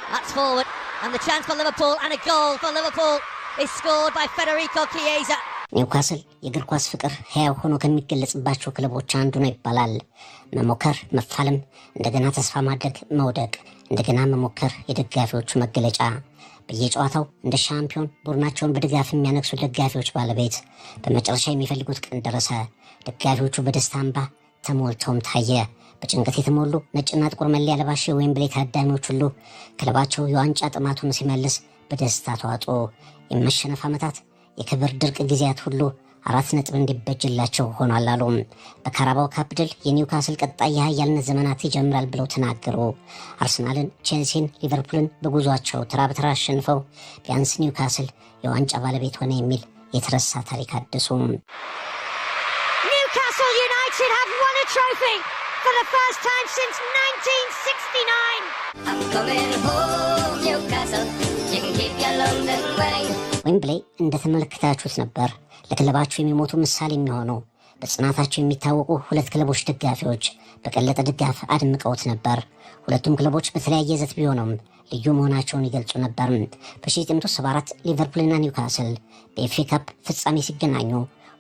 That's forward, and the chance for Liverpool, and a goal for Liverpool is scored by Federico Chiesa. ኒውካስል የእግር ኳስ ፍቅር ሕያው ሆኖ ከሚገለጽባቸው ክለቦች አንዱ ነው ይባላል። መሞከር፣ መፋለም፣ እንደገና ተስፋ ማድረግ፣ መውደቅ፣ እንደገና መሞከር የደጋፊዎቹ መገለጫ። በየጨዋታው እንደ ሻምፒዮን ቡድናቸውን በድጋፍ የሚያነግሱ ደጋፊዎች ባለቤት። በመጨረሻ የሚፈልጉት ቀን ደረሰ። ደጋፊዎቹ በደስታ እንባ ተሞልተውም ታየ። በጭንቀት የተሞሉ ነጭና ጥቁር መለያ ለባሽ የዌምብሌ ታዳሚዎች ሁሉ ክለባቸው የዋንጫ ጥማቱን ሲመልስ በደስታ ተዋጡ። የመሸነፍ ዓመታት የክብር ድርቅ ጊዜያት ሁሉ 4 ነጥብ እንዲበጅላቸው ሆኗል አሉ። በካራባው ካፕ ድል የኒውካስል ቀጣይ የኃያልነት ዘመናት ይጀምራል ብለው ተናገሩ። አርሰናልን፣ ቼልሲን፣ ሊቨርፑልን በጉዟቸው ተራ በተራ አሸንፈው ቢያንስ ኒውካስል የዋንጫ ባለቤት ሆነ የሚል የተረሳ ታሪክ አደሱ። Newcastle United have won a trophy for the first time since 1969. I'm coming home, Newcastle. You can keep your London way. ዌምብሌ እንደተመለከታችሁት ነበር ለክለባቸው የሚሞቱ ምሳሌ የሚሆኑ በጽናታቸው የሚታወቁ ሁለት ክለቦች ደጋፊዎች በቀለጠ ድጋፍ አድምቀውት ነበር። ሁለቱም ክለቦች በተለያየ ይዘት ቢሆኑም ልዩ መሆናቸውን ይገልጹ ነበር። በ1974 ሊቨርፑልና ኒውካስል በኤፍኤ ካፕ ፍጻሜ ሲገናኙ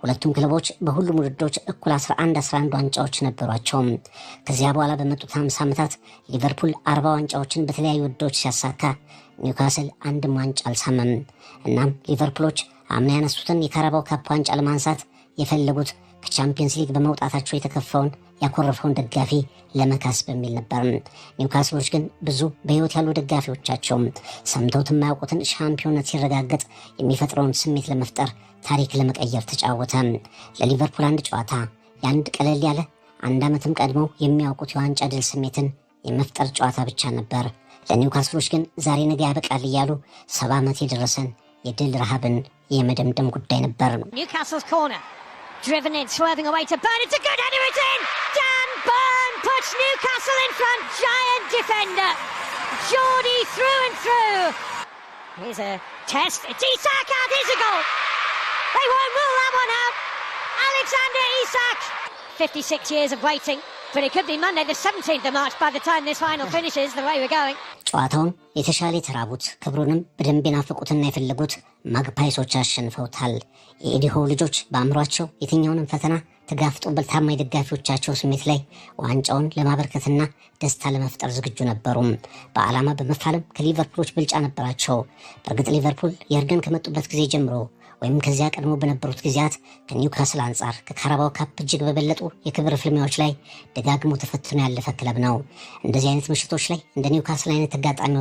ሁለቱም ክለቦች በሁሉም ውድድሮች እኩል 11 ዋንጫዎች ነበሯቸው። ከዚያ በኋላ በመጡት 50 ዓመታት ሊቨርፑል 40 ዋንጫዎችን በተለያዩ ውድድሮች ሲያሳካ ኒውካስል አንድም ዋንጫ አልሳመም። እናም ሊቨርፑሎች አምና ያነሱትን የካራባው ካፕ ዋንጫ ለማንሳት የፈለጉት ከቻምፒየንስ ሊግ በመውጣታቸው የተከፋውን ያኮረፈውን ደጋፊ ለመካስ በሚል ነበር። ኒውካስሎች ግን ብዙ በሕይወት ያሉ ደጋፊዎቻቸው ሰምተውት የማያውቁትን ሻምፒዮንነት ሲረጋገጥ የሚፈጥረውን ስሜት ለመፍጠር ታሪክ ለመቀየር ተጫወተ። ለሊቨርፑል አንድ ጨዋታ የአንድ ቀለል ያለ አንድ ዓመትም ቀድመው የሚያውቁት የዋንጫ ድል ስሜትን የመፍጠር ጨዋታ ብቻ ነበር። ለኒውካስሎች ግን ዛሬ ነገ ያበቃል እያሉ 70 ዓመት የደረሰን የድል ረሃብን የመደምደም ጉዳይ ነበር። Newcastle's corner, driven in, swerving away to Burn. It's a good header, it's in! Dan Burn puts Newcastle in front. Giant defender, Geordie through and through. Here's a test. It's Isak out. Here's a goal. They won't rule that one out. Alexander Isak. 56 years of waiting, but it could be Monday the 17th of March by the time this final finishes, the way we're going. ጨዋታውን የተሻለ የተራቡት ክብሩንም በደንብ የናፈቁትና የፈለጉት ማግፓይሶች አሸንፈውታል። የኤዲሆ ልጆች በአእምሯቸው የትኛውንም ፈተና ተጋፍጦበት ታማኝ ደጋፊዎቻቸው ስሜት ላይ ዋንጫውን ለማበርከትና ደስታ ለመፍጠር ዝግጁ ነበሩ። በዓላማ በመፋለም ከሊቨርፑሎች ብልጫ ነበራቸው። በእርግጥ ሊቨርፑል የርገን ከመጡበት ጊዜ ጀምሮ ወይም ከዚያ ቀድሞ በነበሩት ጊዜያት ከኒውካስል አንጻር ከካራባው ካፕ እጅግ በበለጡ የክብር ፍልሚያዎች ላይ ደጋግሞ ተፈትኖ ያለፈ ክለብ ነው። እንደዚህ አይነት ምሽቶች ላይ እንደ ኒውካስል አይነት ተጋጣሚዎች